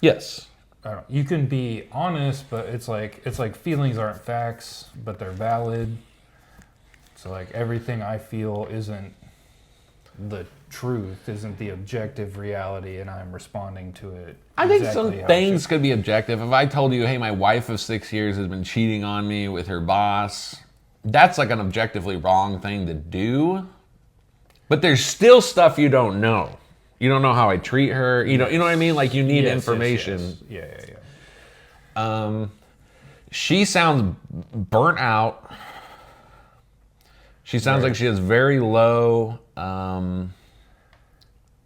Yes. I don't know, you can be honest, but it's like feelings aren't facts, but they're valid. So like everything I feel isn't the truth, isn't the objective reality, and I'm responding to it. I think exactly some things could be objective. If I told you, hey, my wife of 6 years has been cheating on me with her boss, that's like an objectively wrong thing to do. But there's still stuff you don't know. You don't know how I treat her. You know what I mean? Like you need information. Yes. Yeah. She sounds burnt out. She sounds like she has very low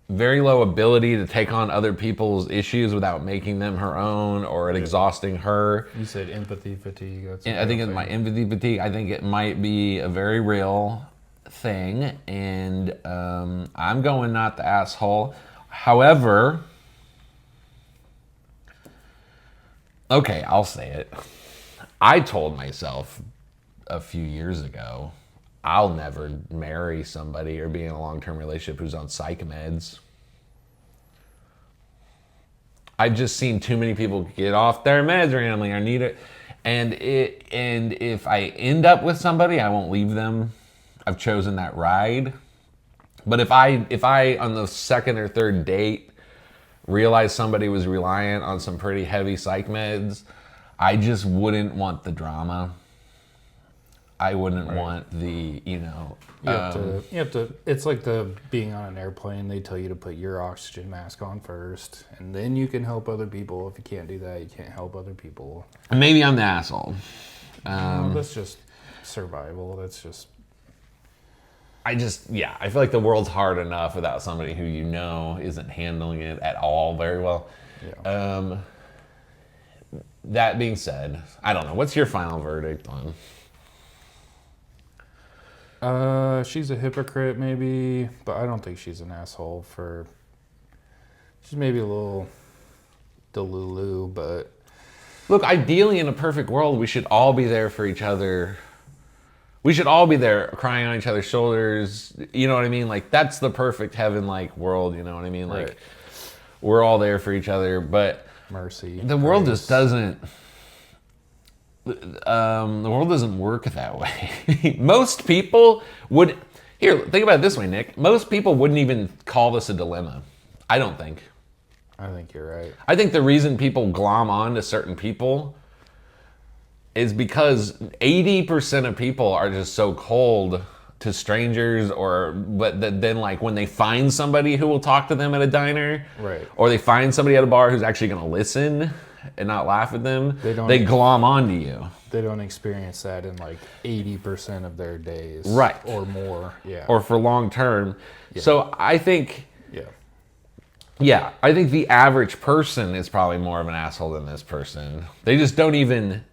ability to take on other people's issues without making them her own or it exhausting her. You said empathy fatigue. I think it's my empathy fatigue. I think it might be a very real thing, and I'm going not the asshole. However, okay, I'll say it. I told myself a few years ago, I'll never marry somebody or be in a long-term relationship who's on psych meds. I've just seen too many people get off their meds randomly. I need it. And if I end up with somebody, I won't leave them. I've chosen that ride. But if I on the second or third date realized somebody was reliant on some pretty heavy psych meds, I just wouldn't want the drama. I wouldn't want the, you have to, it's like the being on an airplane. They tell you to put your oxygen mask on first, and then you can help other people. If you can't do that, you can't help other people. Maybe I'm the asshole. That's just survival. That's just... I feel like the world's hard enough without somebody who isn't handling it at all very well. Yeah. That being said, I don't know. What's your final verdict on? She's a hypocrite maybe, but I don't think she's an asshole she's maybe a little delulu, but... Look, ideally in a perfect world, we should all be there for each other. We should all be there crying on each other's shoulders. You know what I mean? Like, that's the perfect heaven-like world, you know what I mean? Like, right. We're all there for each other, but... Mercy. The world just doesn't... the world doesn't work that way. Most people would... Here, think about it this way, Nick. Most people wouldn't even call this a dilemma. I don't think. I think you're right. I think the reason people glom on to certain people is because 80% of people are just so cold to strangers, but then like when they find somebody who will talk to them at a diner, right, or they find somebody at a bar who's actually going to listen and not laugh at them, they glom onto you. They don't experience that in like 80% of their days, right, or more, yeah, or for long term. Yeah. So I think, I think the average person is probably more of an asshole than this person. They just don't even.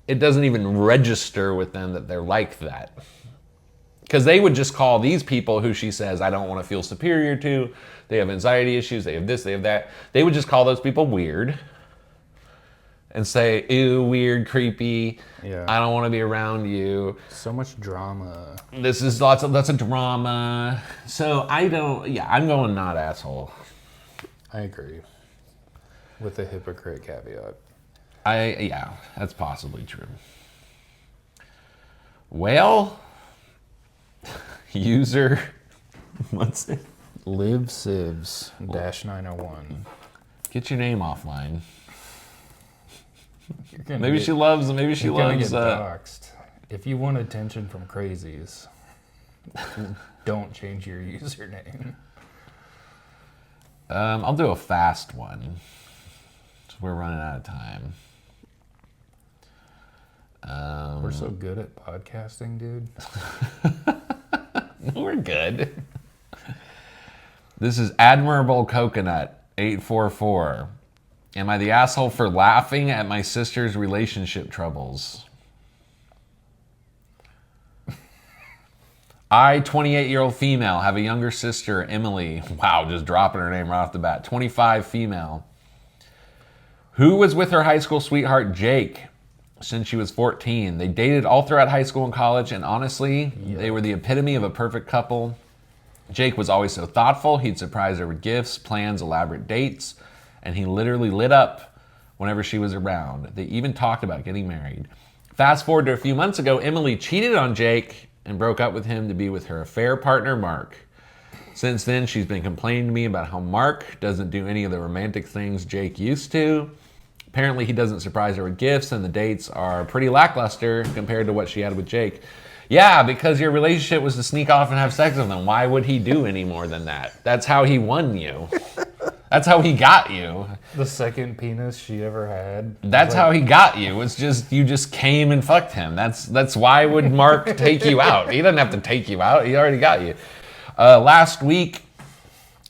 It doesn't even register with them that they're like that. Because they would just call these people who she says, I don't want to feel superior to, they have anxiety issues, they have this, they have that. They would just call those people weird and say, ew, weird, creepy, I don't want to be around you. So much drama. This is lots of drama. So I'm going not asshole. I agree. With a hypocrite caveat. That's possibly true. Well, user, what's it? Live Sieves -901. Get your name offline. Maybe she loves. Maybe she loves. Get doxed. If you want attention from crazies, don't change your username. I'll do a fast one. We're running out of time. We're so good at podcasting, dude. We're good. This is Admirable Coconut 844. Am I the asshole for laughing at my sister's relationship troubles? I, 28-year-old female, have a younger sister, Emily. Wow, just dropping her name right off the bat. 25 female. Who was with her high school sweetheart, Jake, since she was 14. They dated all throughout high school and college, and honestly, they were the epitome of a perfect couple. Jake was always so thoughtful. He'd surprise her with gifts, plans, elaborate dates, and he literally lit up whenever she was around. They even talked about getting married. Fast forward to a few months ago, Emily cheated on Jake and broke up with him to be with her affair partner, Mark. Since then, she's been complaining to me about how Mark doesn't do any of the romantic things Jake used to. Apparently, he doesn't surprise her with gifts, and the dates are pretty lackluster compared to what she had with Jake. Yeah, because your relationship was to sneak off and have sex with him. Why would he do any more than that? That's how he won you. That's how he got you. The second penis she ever had. That's how he got you. It's just you just came and fucked him. That's why would Mark take you out? He doesn't have to take you out. He already got you. Last week,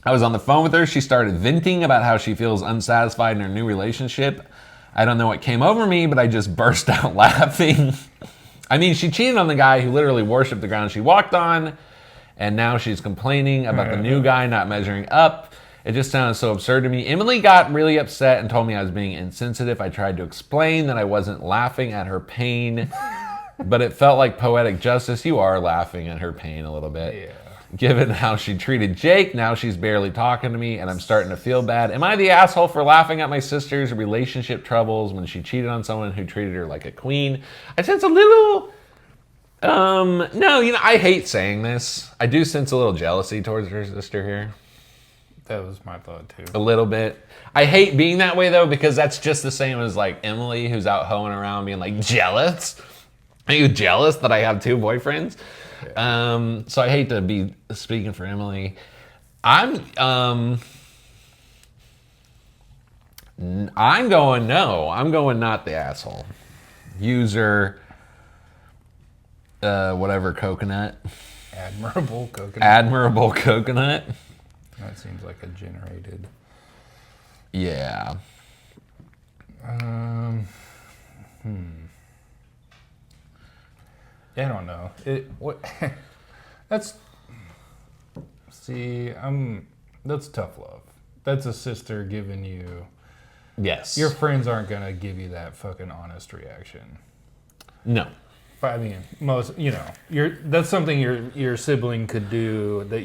I was on the phone with her. She started venting about how she feels unsatisfied in her new relationship. I don't know what came over me, but I just burst out laughing. I mean, she cheated on the guy who literally worshipped the ground she walked on, and now she's complaining about the new guy not measuring up. It just sounded so absurd to me. Emily got really upset and told me I was being insensitive. I tried to explain that I wasn't laughing at her pain, but it felt like poetic justice. You are laughing at her pain a little bit. Yeah. Given how she treated Jake, now she's barely talking to me, and I'm starting to feel bad. Am I the asshole for laughing at my sister's relationship troubles when she cheated on someone who treated her like a queen? I sense a little... no, I hate saying this. I do sense a little jealousy towards her sister here. That was my thought, too. A little bit. I hate being that way, though, because that's just the same as, like, Emily, who's out hoeing around being, like, jealous. Are you jealous that I have 2 boyfriends? Yeah. So I hate to be speaking for Emily. I'm going no. I'm going not the asshole. User, whatever, coconut. Admirable coconut. Admirable coconut. That seems like a generated. Yeah. I don't know. That's tough love. That's a sister giving you. Yes. Your friends aren't gonna give you that fucking honest reaction. No. But, I mean, that's something your sibling could do that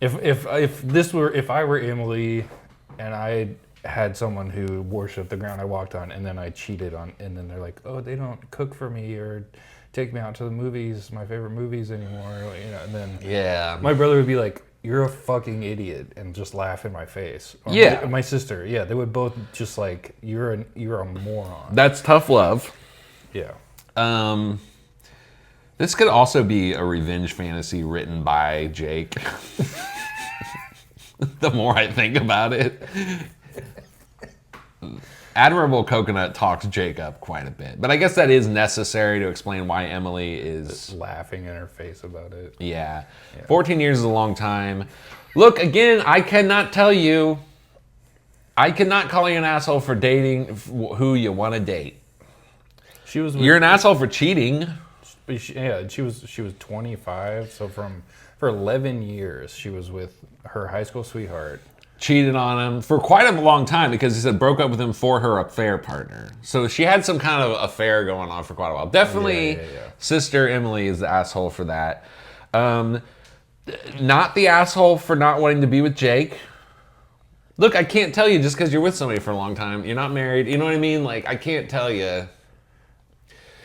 If I were Emily and I had someone who worshipped the ground I walked on, and then I cheated on, and then they're like, oh, they don't cook for me or take me out to the movies, my favorite movies anymore, and then my brother would be like, you're a fucking idiot, and just laugh in my face. Or my sister, they would both just like, you're a moron. That's tough love. Yeah. This could also be a revenge fantasy written by Jake. The more I think about it. Admirable Coconut talks Jake up quite a bit. But I guess that is necessary to explain why Emily is... just laughing in her face about it. Yeah. 14 years is a long time. Look, again, I cannot call you an asshole for dating who you want to date. You're an asshole for cheating. Yeah, she was 25, so for 11 years she was with her high school sweetheart. Cheated on him for quite a long time because he said broke up with him for her affair partner. So she had some kind of affair going on for quite a while. Definitely, Sister Emily is the asshole for that. Not the asshole for not wanting to be with Jake. Look, I can't tell you just because you're with somebody for a long time. You're not married. You know what I mean? Like, I can't tell you.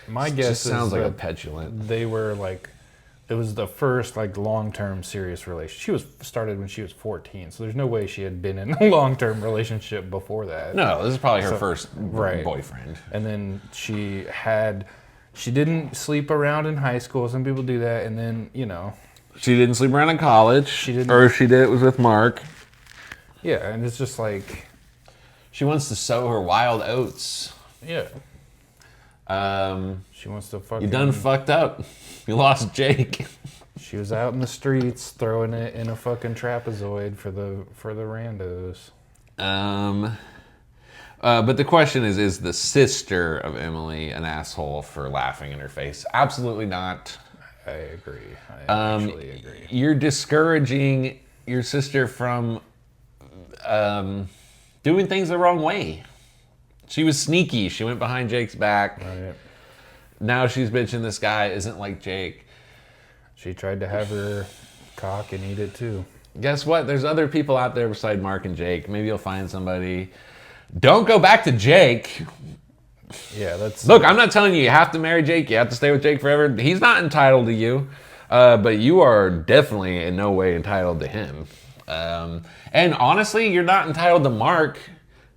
My guess sounds like that a petulant. They were like, it was the first like long-term serious relationship. She was started when she was 14, so there's no way she had been in a long-term relationship before that. No, this is probably her first boyfriend. And then she didn't sleep around in high school. Some people do that, and then she didn't sleep around in college. She didn't, or she did. It was with Mark. Yeah, and it's just like she wants to sow her wild oats. Yeah. She wants to fucking... You done fucked up. You lost Jake. She was out in the streets throwing it in a fucking trapezoid for the randos. But the question is the sister of Emily an asshole for laughing in her face? Absolutely not. I agree. I actually agree. You're discouraging your sister from doing things the wrong way. She was sneaky. She went behind Jake's back. Right. Now she's bitching this guy isn't like Jake. She tried to have her cock and eat it too. Guess what? There's other people out there beside Mark and Jake. Maybe you'll find somebody. Don't go back to Jake. Yeah, that's... Look, I'm not telling you have to marry Jake. You have to stay with Jake forever. He's not entitled to you. But you are definitely in no way entitled to him. And honestly, you're not entitled to Mark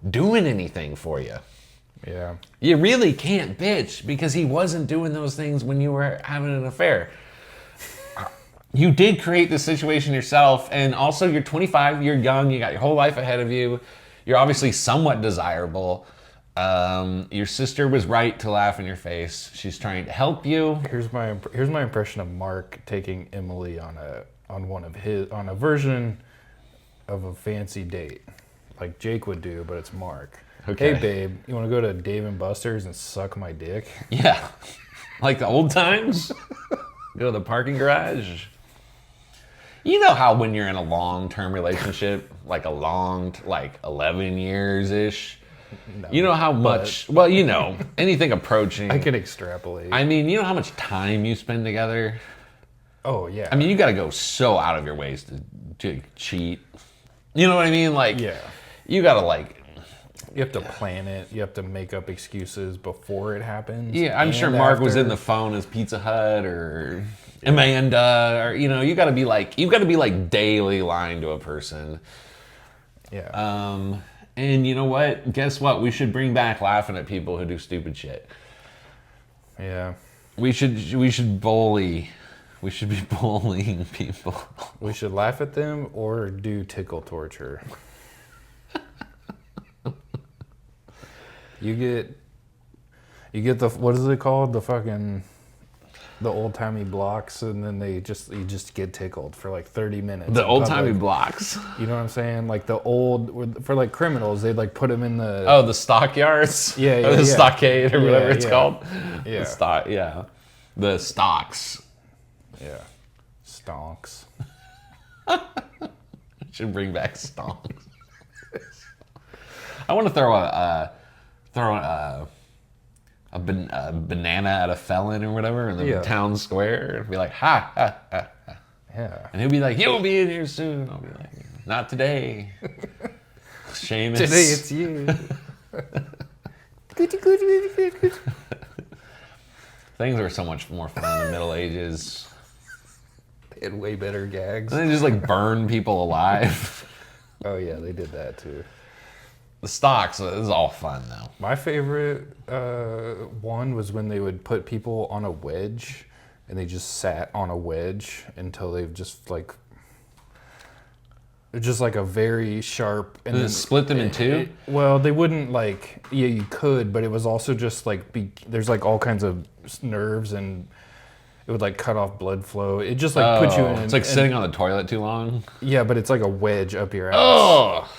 doing anything for you. Yeah. You really can't bitch because he wasn't doing those things when you were having an affair. You did create this situation yourself, and also you're 25, you're young, you got your whole life ahead of you. You're obviously somewhat desirable. Your sister was right to laugh in your face. She's trying to help you. Here's my impression of Mark taking Emily on a version of a fancy date, like Jake would do, but it's Mark. Okay. Hey babe, you want to go to Dave & Buster's and suck my dick? Yeah, like the old times. Go to the parking garage. You know how when you're in a long-term relationship, like 11 years-ish, No, you know how much, well, you know, anything approaching. I can extrapolate. I mean, you know how much time you spend together? Oh, yeah. I mean, you got to go so out of your ways to cheat. You know what I mean? Like, yeah. you got to, like... You have to plan it. You have to make up excuses before it happens. Yeah, I'm sure Mark was in the phone as Pizza Hut or Amanda, or, you know, you got to be like daily lying to a person. Yeah. And you know what? Guess what? We should bring back laughing at people who do stupid shit. Yeah. We should bully. We should be bullying people. We should laugh at them or do tickle torture. You get the, what is it called? The old timey blocks, and then you just get tickled for like 30 minutes. The old timey blocks. You know what I'm saying? Like the old, for like criminals, they'd like put them in the... Oh, the stockyards? Yeah, or the stockade or whatever it's called? Yeah. The stocks. Yeah. Stonks. Should bring back stonks. I want to throw a banana at a felon or whatever in the town square and be like, ha, ha, ha, ha. Yeah. And he'll be like, you'll be in here soon. I'll be like, not today. Seamus. Today it's you. Things were so much more fun in the Middle Ages. They had way better gags. And they just like burn people alive. Oh yeah, they did that too. The stocks, this is all fun though. My favorite one was when they would put people on a wedge, and they just sat on a wedge until they've just like a very sharp. And Did then it split them in two? Well, they wouldn't like. Yeah, you could, but it was also just like there's like all kinds of nerves, and it would like cut off blood flow. It just like put you in. It's like sitting on the toilet too long. Yeah, but it's like a wedge up your ass. Oh.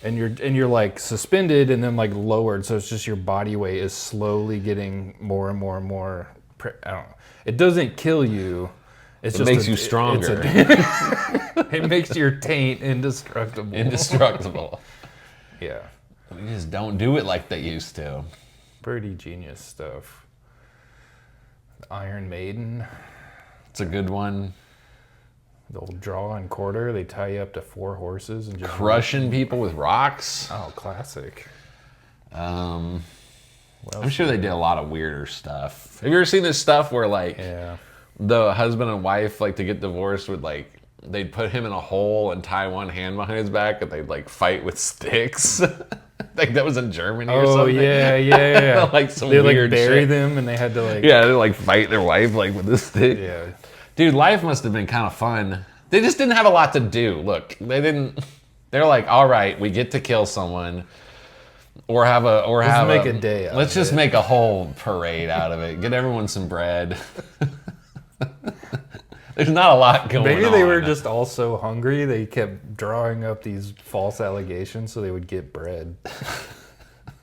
And you're like suspended and then like lowered, so it's just your body weight is slowly getting more and more and more. I don't know. It doesn't kill you. It makes you stronger. It makes your taint indestructible. Indestructible. Yeah. We just don't do it like they used to. Pretty genius stuff. The Iron Maiden. It's a good one. The old draw and quarter. They tie you up to 4 horses and just Crushing people with rocks. Oh, classic. I'm sure they did a lot of weirder stuff. Have you ever seen this stuff where like the husband and wife, like to get divorced, would like they'd put him in a hole and tie one hand behind his back and they'd like fight with sticks? Like that was in Germany or something. Oh yeah. Like some they weird like bury shit. them and they had to like they like fight their wife like with this stick. Yeah. Dude, life must have been kind of fun. They just didn't have a lot to do. Look, they're like, all right, we get to kill someone Let's make a day out let's of just it. make a whole parade out of it. Get everyone some bread. There's not a lot going on. Maybe they were just all so hungry they kept drawing up these false allegations so they would get bread.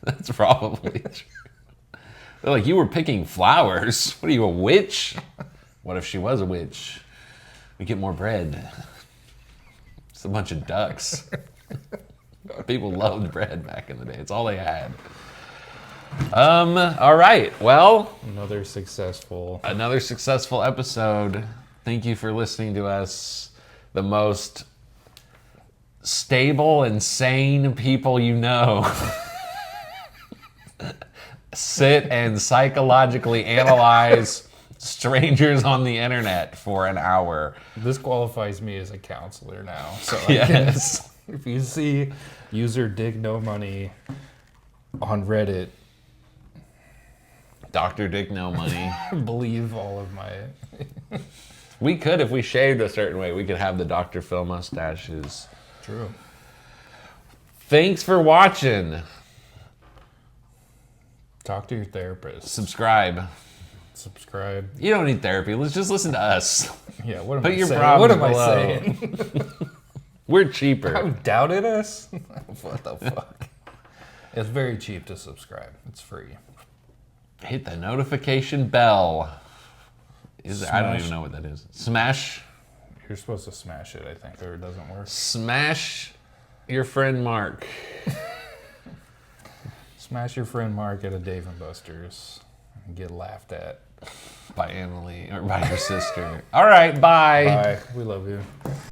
That's probably true. They're like, you were picking flowers. What are you, a witch? What if she was a witch? We get more bread. It's a bunch of ducks. People loved bread back in the day. It's all they had. All right. Well, Another successful episode. Thank you for listening to us. The most stable and sane people you know. sit and psychologically analyze strangers on the internet for an hour. This qualifies me as a counselor now. So Yes. if you see user Dick No Money on Reddit, Dr. Dick No Money. believe all of my... We could, if we shaved a certain way, we could have the Dr. Phil mustaches. True. Thanks for watching. Talk to your therapist. Subscribe. Subscribe. You don't need therapy. Let's just listen to us. Yeah, what am Put I your saying? problems What am below. I saying? We're cheaper. Who doubted us? What the fuck? It's very cheap to subscribe. It's free. Hit the notification bell. I don't Smash. even know what that is. Smash. You're supposed to smash it, I think, or it doesn't work. Smash your friend Mark. Smash your friend Mark at a Dave & Buster's and get laughed at. By Emily, or by your sister. All right, bye. Bye. We love you.